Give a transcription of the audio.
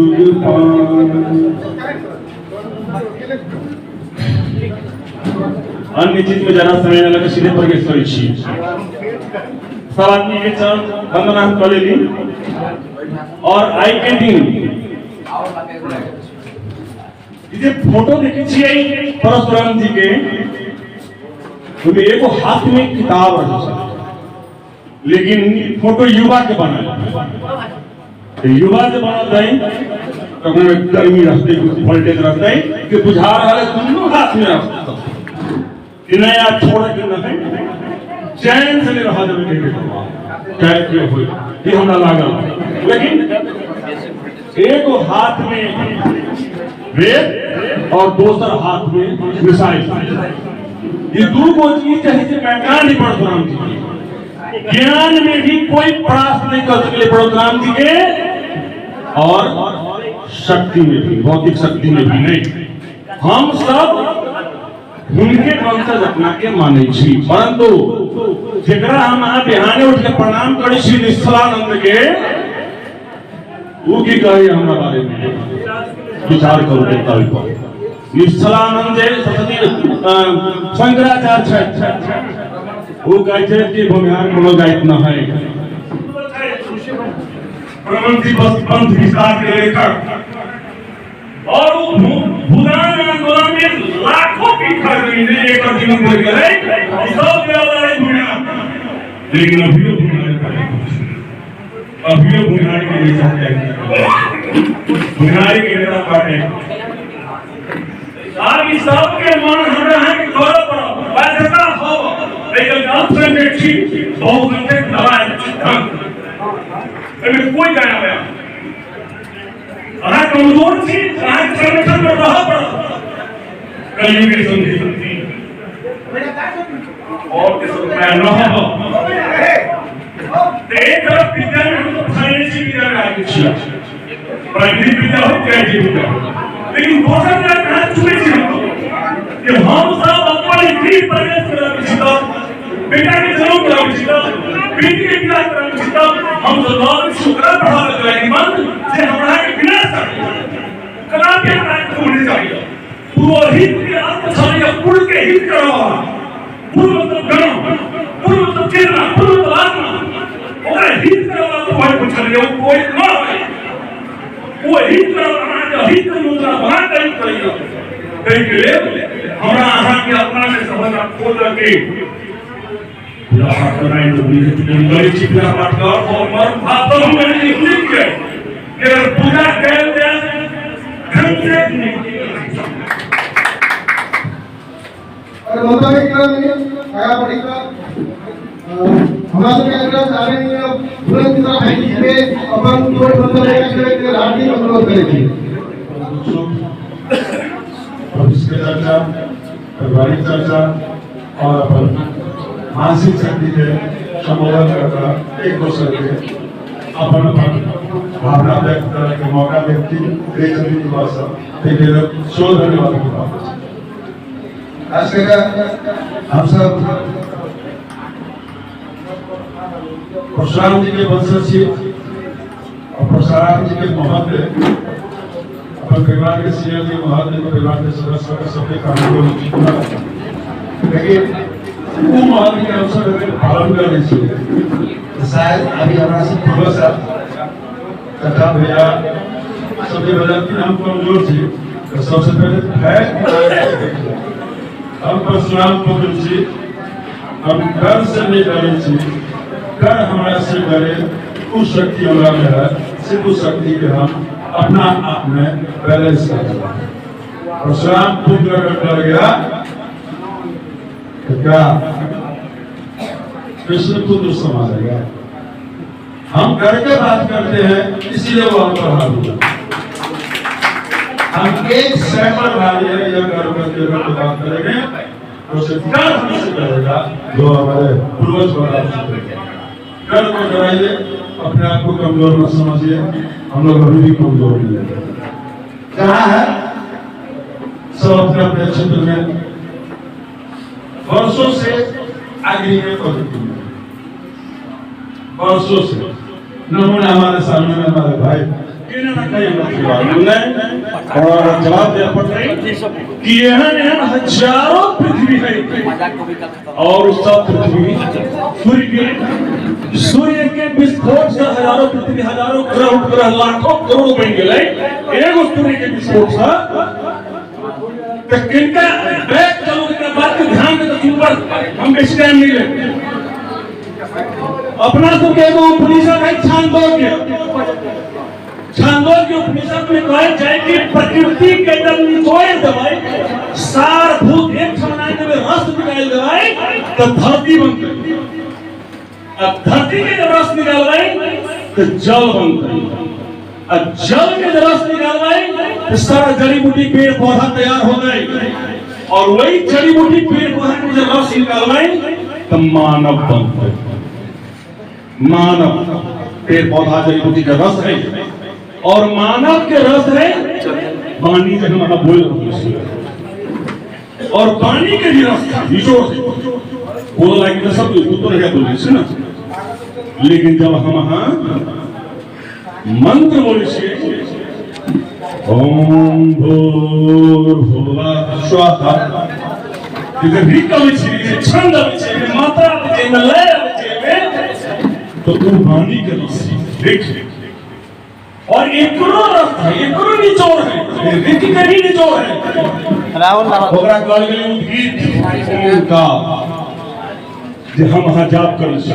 जुग अन्य चीज में जरा समय लगा सीधे प्रवेश करी छी सब आदमी के चरण वंदना कर लेली और आई पेंटिंग ये फोटो देखी छियै परशुराम जी के तो एगो हाथ में किताब रहे लेकिन फोटो युवा के बनल युवा से बनल है तो गर्मी रहते वोल्टेज रहते कि बुझा रहा है दोनों हाथ में रखता कि नया छोड़ के नहीं चैन से ले रहा जब चाहे क्यों हो ये हमरा लागल लेकिन एक हाथ में वेद और दूसरा हाथ में मिसाइल ये दो को चीज चाहिए मैदान नहीं परशुराम जी की ज्ञान में भी कोई प्रयास नहीं कर सके परशुराम जी के और शक्ति में भी भौतिक शक्ति में भी नहीं हम सब उनके वंशज अपना के माने छी परंतु जेकरा हम बिहाने उठ के प्रणाम करी छी निश्चलानंद के वो की कहे हमरा बारे में विचार करो कल पर निश्चलानंद सरस्वती शंकराचार्य वो कहते थे कि भूमिहार कोनो गायक न है प्रबंधी बस पंथ विस्तार के लेकर और भूदान आंदोलन में लाखों की खर्च ने एक दिन बोल करे सब व्यवहार दुनिया लेकिन अभी भूमिहार के लिए चाहते हैं भूमिहार के नेता पार्टी आगे सबके मन हमरा है कि गौरव करो बाध्यता हो लेकिन अवसर में ठीक बहुत घंटे दबाए एमे कोई गाना है अहाँ कमजोर छी अहाँ संगठन में रह पड़ो कहीं भी समझी और किस मैं न हो एक तरफ विद्या में हम तो फाइनेंस विद्या में आगे छिया प्राइमरी विद्या हो क्या जी विद्या लेकिन दूसरा क्या कहा चुके छी कि हम सब अपने भी प्रवेश करा छिता बेटा के जन्म करा छिता बेटी के विवाह करा छिता हम तो लोग शुक्र पढ़ा लगे मन से हमरा के बिना कला के राज होने चाहिए पुरोहित के अर्थ चाहिए कुल के हित करो कुल मतलब गण कुल मतलब चेतना कुल मतलब आत्मा और हित करो तो कोई कुछ नहीं हो कोई ना है वो हित करो हमारा हित मुद्रा बना करिए कहीं के लिए हमरा आहा के अपना में समझ खोल रखे लाहौर बनाए तो बड़ी चिकना बात का और मर भाव हम मैंने लिख के अगर पूजा कर दे ढंग से और मतलब एक तरह में आया पड़ेगा हमारा तो क्या करना चाह रहे हैं तुरंत की तरह भाई पे अपन जोड़ बंद करके राठी अनुरोध करेंगे भविष्य चर्चा पारिवारिक चर्चा और अपन मानसिक शक्ति के संबोधन करता एक दूसरे के अपन भावना व्यक्त करने के मौका व्यक्ति क्रिएटिविटी की भाषा लेकिन शोध धन्यवाद की बात आज का हम सब परशुराम जी के वंशज छी और परशुराम जी के महत्व अपन परिवार के सीएम के महत्व परिवार के सदस्य का सबके काम लेकिन वो महत्व के अवसर में पालन कर रही थी शायद अभी हमारा से पूर्व साहब कथा भैया सभी वजह की हम कमजोर थे तो सबसे पहले हम परशुराम पुत्र छी हम डर से नहीं डरे छी डर हमारा से डरे उस शक्ति हमारा में है सिर्फ उस शक्ति के हम अपना आप में बैलेंस कर परशुराम पुत्र अगर डर गया तो क्या कृष्ण पुत्र संभालेगा हम करके बात करते हैं इसीलिए वो हम पर हाथ हुआ हम एक सैकड़ वाली या कर करके बात करेंगे तो डर हमसे करेगा जो हमारे पूर्वज वाला डर को डराइए अपने आप को कमजोर मत समझिए हम लोग अभी भी कमजोर नहीं है कहाँ है सब अपने अपने क्षेत्र में वर्षों से आगे पद्धति वर्षों से नमूना हमारे सामने में हमारे भाई केना ना कहीं मालूम नहीं और जवाब दिया पड़ रही कि यहाँ हजारों पृथ्वी है और उस सब पृथ्वी सूर्य के विस्फोट से हजारों पृथ्वी हजारों ग्रह उपग्रह लाखों करोड़ बन गए एगो सूर्य के विस्फोट से तो किनका बैक चलो के बात के ध्यान में तो सुपर हम बेसी टाइम नहीं ले अपना तो के एगो उपनिषद है छांदोग्य उपनिषद में कहे जाए कि प्रकृति के जब निचोड़ देवाई सारभूत एक समानाय में रस निकाल देवाई तो धरती बन गई। अब धरती के जब रस निकालवाई तो जल बन गई। अब जल के जब रस निकालवाई तो सारा जड़ी बूटी पेड़ पौधा तैयार हो गए और वही जड़ी बूटी पेड़ पौधा के जब रस निकालवाई तो मानव बन गए। मानव पेड़ पौधा जड़ी बूटी का रस है और मानव के रस है पानी से हमारा बोल और पानी के भी रस निचोड़ से बोला कि सब उत्तर है बोले से ना लेकिन जब हम मंत्र बोले से ओम भूर्भुवः स्वः इधर भी कवि छे छंद छे मात्रा छे लय छे तो तू पानी के रस देख और एकरो रस है एकरो निचोड़ है रिक के भी निचोड़ है राहुल ओकरा कहल गेलै उद्गीत का जे हम जाप करै छी